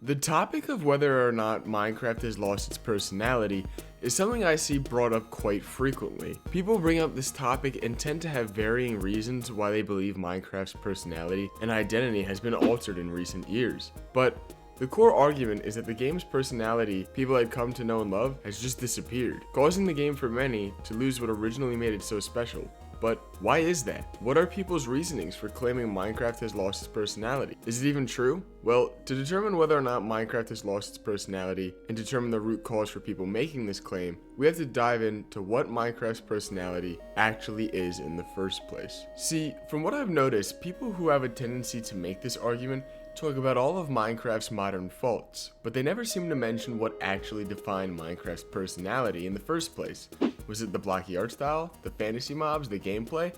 The topic of whether or not Minecraft has lost its personality is something I see brought up quite frequently. People bring up this topic and tend to have varying reasons why they believe Minecraft's personality and identity has been altered in recent years. But the core argument is that the game's personality people had come to know and love has just disappeared, causing the game for many to lose what originally made it so special. But why is that? What are people's reasonings for claiming Minecraft has lost its personality? Is it even true? Well, to determine whether or not Minecraft has lost its personality and determine the root cause for people making this claim, we have to dive into what Minecraft's personality actually is in the first place. See, from what I've noticed, people who have a tendency to make this argument talk about all of Minecraft's modern faults, but they never seem to mention what actually defined Minecraft's personality in the first place. Was it the blocky art style, the fantasy mobs, the gameplay?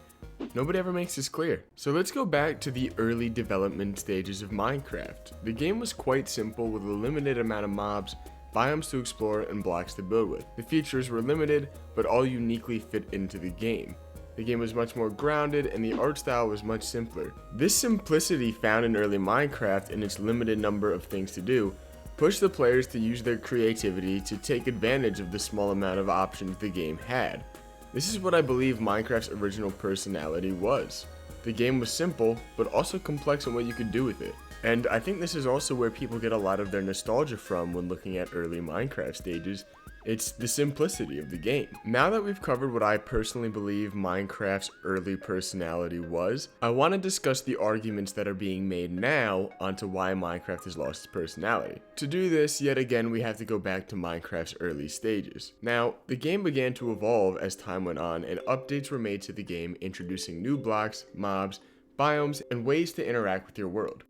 Nobody ever makes this clear. So let's go back to the early development stages of Minecraft. The game was quite simple with a limited amount of mobs, biomes to explore, and blocks to build with. The features were limited, but all uniquely fit into the game. The game was much more grounded and the art style was much simpler. This simplicity found in early Minecraft and its limited number of things to do pushed the players to use their creativity to take advantage of the small amount of options the game had. This is what I believe Minecraft's original personality was. The game was simple, but also complex in what you could do with it. And I think this is also where people get a lot of their nostalgia from when looking at early Minecraft stages. It's the simplicity of the game. Now that we've covered what I personally believe Minecraft's early personality was, I want to discuss the arguments that are being made now onto why Minecraft has lost its personality. To do this, yet again, we have to go back to Minecraft's early stages. Now, the game began to evolve as time went on, and updates were made to the game introducing new blocks, mobs, biomes, and ways to interact with your world.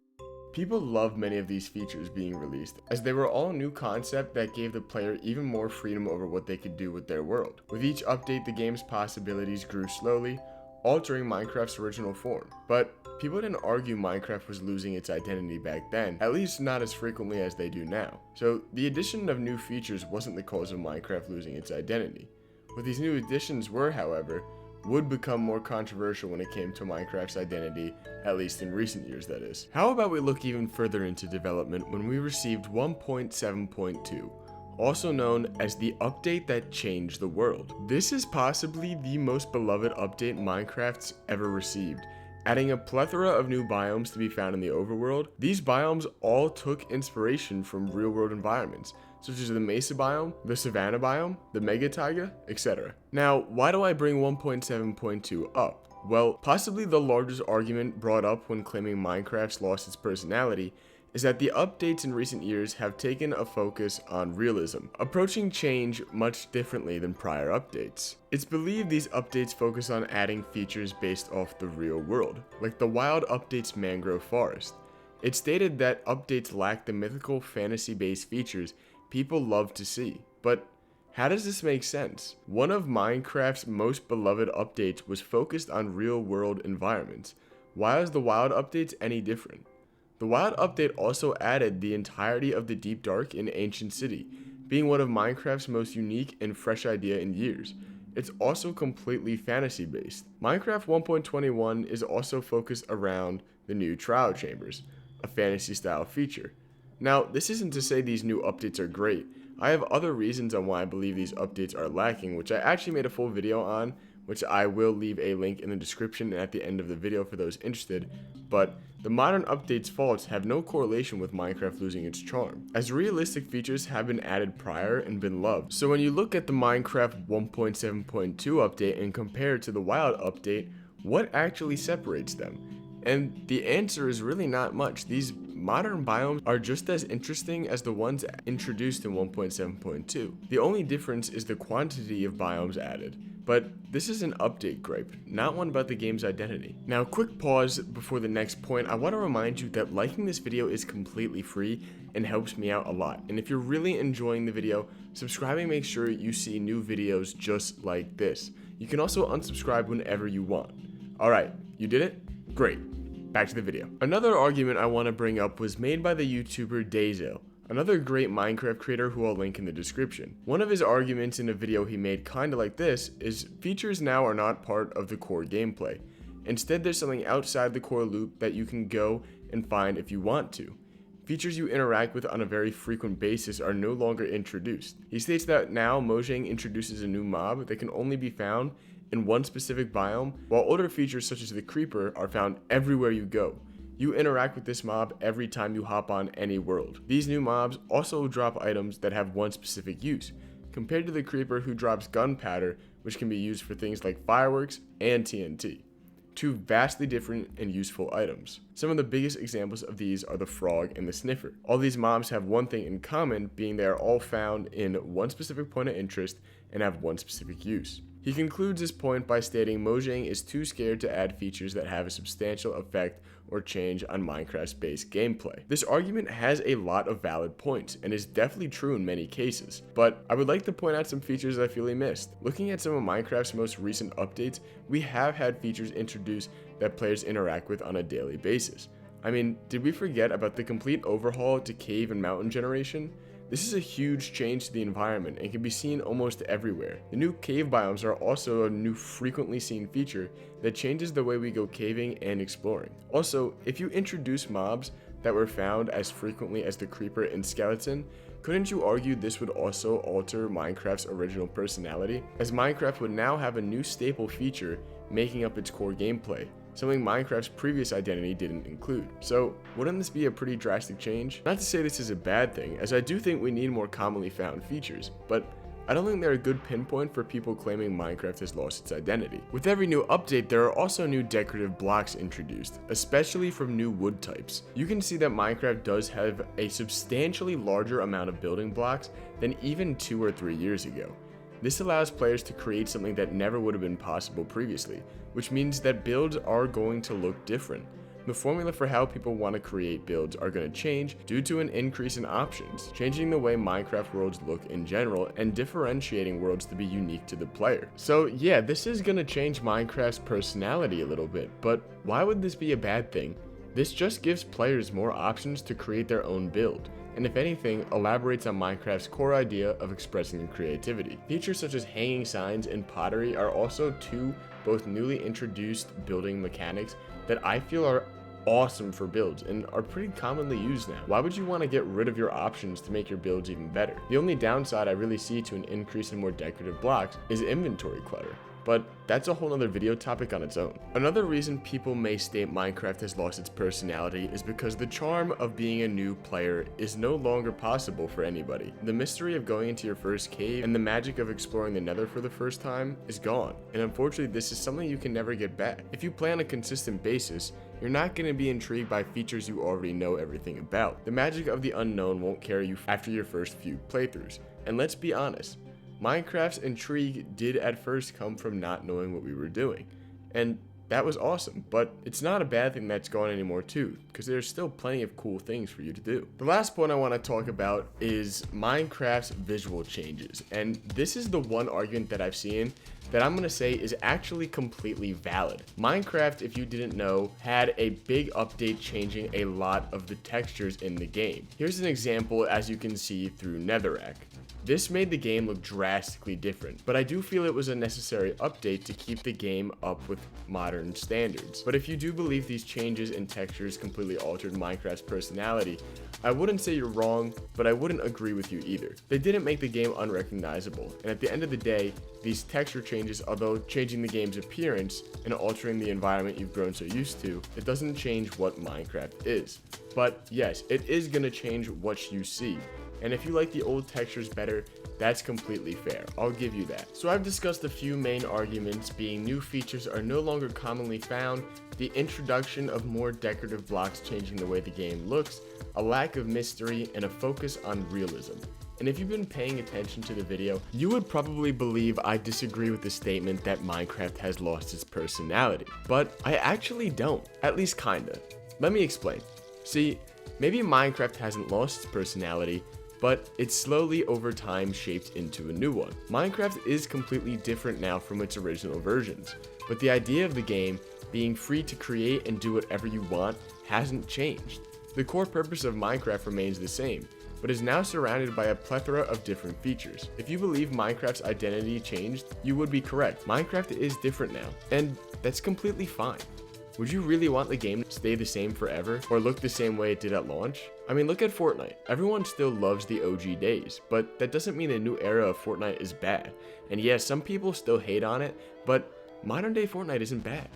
People loved many of these features being released, as they were all new concepts that gave the player even more freedom over what they could do with their world. With each update, the game's possibilities grew slowly, altering Minecraft's original form. But people didn't argue Minecraft was losing its identity back then, at least not as frequently as they do now. So the addition of new features wasn't the cause of Minecraft losing its identity. What these new additions were, however, would become more controversial when it came to Minecraft's identity, at least in recent years that is. How about we look even further into development when we received 1.7.2, also known as the update that changed the world. This is possibly the most beloved update Minecraft's ever received, adding a plethora of new biomes to be found in the overworld. These biomes all took inspiration from real-world environments, such as the Mesa biome, the Savannah biome, the Mega Taiga, etc. Now, why do I bring 1.7.2 up? Well, possibly the largest argument brought up when claiming Minecraft's lost its personality is that the updates in recent years have taken a focus on realism, approaching change much differently than prior updates. It's believed these updates focus on adding features based off the real world, like the Wild update's mangrove forest. It's stated that updates lack the mythical fantasy-based features people love to see. But how does this make sense? One of Minecraft's most beloved updates was focused on real-world environments. Why is the Wild updates any different? The Wild update also added the entirety of the Deep Dark in Ancient City, being one of Minecraft's most unique and fresh idea in years. It's also completely fantasy-based. Minecraft 1.21 is also focused around the new Trial Chambers, a fantasy-style feature. Now, this isn't to say these new updates are great. I have other reasons on why I believe these updates are lacking, which I actually made a full video on, which I will leave a link in the description and at the end of the video for those interested. But the modern update's faults have no correlation with Minecraft losing its charm, as realistic features have been added prior and been loved. So when you look at the Minecraft 1.7.2 update and compare it to the Wild update, what actually separates them? And the answer is really not much. These modern biomes are just as interesting as the ones introduced in 1.7.2. The only difference is the quantity of biomes added. But this is an update gripe, not one about the game's identity. Now, quick pause before the next point. I want to remind you that liking this video is completely free and helps me out a lot. And if you're really enjoying the video, subscribing makes sure you see new videos just like this. You can also unsubscribe whenever you want. Alright, you did it? Great. Back to the video. Another argument I want to bring up was made by the YouTuber Dazel, another great Minecraft creator who I'll link in the description. One of his arguments in a video he made kinda like this is features now are not part of the core gameplay. Instead, there's something outside the core loop that you can go and find if you want to. Features you interact with on a very frequent basis are no longer introduced. He states that now Mojang introduces a new mob that can only be found in one specific biome, while older features such as the Creeper are found everywhere you go. You interact with this mob every time you hop on any world. These new mobs also drop items that have one specific use, compared to the Creeper who drops gunpowder, which can be used for things like fireworks and TNT. Two vastly different and useful items. Some of the biggest examples of these are the Frog and the Sniffer. All these mobs have one thing in common, being they are all found in one specific point of interest and have one specific use. He concludes this point by stating Mojang is too scared to add features that have a substantial effect or change on Minecraft's base gameplay. This argument has a lot of valid points and is definitely true in many cases, but I would like to point out some features I feel he missed. Looking at some of Minecraft's most recent updates, we have had features introduced that players interact with on a daily basis. I mean, did we forget about the complete overhaul to cave and mountain generation? This is a huge change to the environment and can be seen almost everywhere. The new cave biomes are also a new frequently seen feature that changes the way we go caving and exploring. Also, if you introduce mobs that were found as frequently as the Creeper and Skeleton, couldn't you argue this would also alter Minecraft's original personality? As Minecraft would now have a new staple feature making up its core gameplay, something Minecraft's previous identity didn't include. So, wouldn't this be a pretty drastic change? Not to say this is a bad thing, as I do think we need more commonly found features, but I don't think they're a good pinpoint for people claiming Minecraft has lost its identity. With every new update, there are also new decorative blocks introduced, especially from new wood types. You can see that Minecraft does have a substantially larger amount of building blocks than even 2 or 3 years ago. This allows players to create something that never would have been possible previously, which means that builds are going to look different. The formula for how people want to create builds are going to change due to an increase in options, changing the way Minecraft worlds look in general and differentiating worlds to be unique to the player. So yeah, this is going to change Minecraft's personality a little bit, but why would this be a bad thing? This just gives players more options to create their own build, and if anything, elaborates on Minecraft's core idea of expressing creativity. Features such as hanging signs and pottery are also two both newly introduced building mechanics that I feel are awesome for builds and are pretty commonly used now. Why would you want to get rid of your options to make your builds even better? The only downside I really see to an increase in more decorative blocks is inventory clutter, but that's a whole nother video topic on its own. Another reason people may state Minecraft has lost its personality is because the charm of being a new player is no longer possible for anybody. The mystery of going into your first cave and the magic of exploring the Nether for the first time is gone, and unfortunately this is something you can never get back. If you play on a consistent basis, you're not going to be intrigued by features you already know everything about. The magic of the unknown won't carry you after your first few playthroughs, and let's be honest, Minecraft's intrigue did at first come from not knowing what we were doing, and that was awesome, but it's not a bad thing that's gone anymore too, because there's still plenty of cool things for you to do. The last point I want to talk about is Minecraft's visual changes, and this is the one argument that I've seen that I'm going to say is actually completely valid. Minecraft, if you didn't know, had a big update changing a lot of the textures in the game. Here's an example as you can see through Netherrack. This made the game look drastically different, but I do feel it was a necessary update to keep the game up with modern standards. But if you do believe these changes in textures completely altered Minecraft's personality, I wouldn't say you're wrong, but I wouldn't agree with you either. They didn't make the game unrecognizable, and at the end of the day, these texture changes, although changing the game's appearance and altering the environment you've grown so used to, it doesn't change what Minecraft is. But yes, it is going to change what you see. And if you like the old textures better, that's completely fair. I'll give you that. So I've discussed a few main arguments, being new features are no longer commonly found, the introduction of more decorative blocks changing the way the game looks, a lack of mystery, and a focus on realism. And if you've been paying attention to the video, you would probably believe I disagree with the statement that Minecraft has lost its personality. But I actually don't, at least kinda. Let me explain. See, maybe Minecraft hasn't lost its personality, but it's slowly over time shaped into a new one. Minecraft is completely different now from its original versions, but the idea of the game being free to create and do whatever you want hasn't changed. The core purpose of Minecraft remains the same, but is now surrounded by a plethora of different features. If you believe Minecraft's identity changed, you would be correct. Minecraft is different now, and that's completely fine. Would you really want the game to stay the same forever or look the same way it did at launch? I mean, look at Fortnite. Everyone still loves the OG days, but that doesn't mean the new era of Fortnite is bad. And yes, some people still hate on it, but modern day Fortnite isn't bad.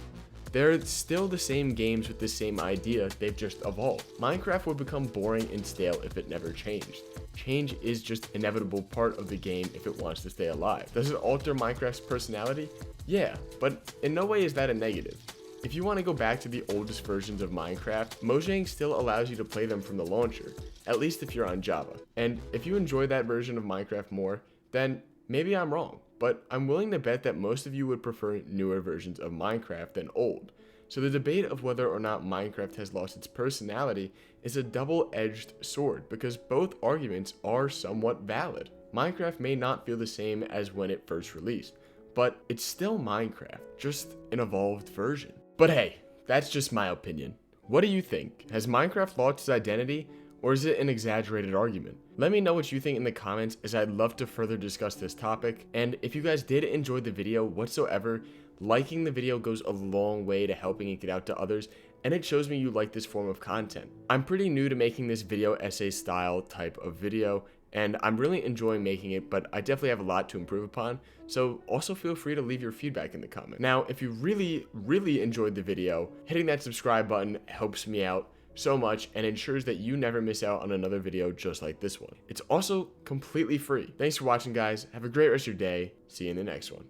They're still the same games with the same idea, they've just evolved. Minecraft would become boring and stale if it never changed. Change is just an inevitable part of the game if it wants to stay alive. Does it alter Minecraft's personality? Yeah, but in no way is that a negative. If you want to go back to the oldest versions of Minecraft, Mojang still allows you to play them from the launcher, at least if you're on Java. And if you enjoy that version of Minecraft more, then maybe I'm wrong, but I'm willing to bet that most of you would prefer newer versions of Minecraft than old. So the debate of whether or not Minecraft has lost its personality is a double-edged sword because both arguments are somewhat valid. Minecraft may not feel the same as when it first released, but it's still Minecraft, just an evolved version. But hey, that's just my opinion. What do you think? Has Minecraft lost its identity, or is it an exaggerated argument? Let me know what you think in the comments, as I'd love to further discuss this topic. And if you guys did enjoy the video whatsoever, liking the video goes a long way to helping it get out to others, and it shows me you like this form of content. I'm pretty new to making this video essay style type of video, and I'm really enjoying making it, but I definitely have a lot to improve upon, so also feel free to leave your feedback in the comments. Now, if you really enjoyed the video, hitting that subscribe button helps me out so much and ensures that you never miss out on another video just like this one. It's also completely free. Thanks for watching, guys. Have a great rest of your day. See you in the next one.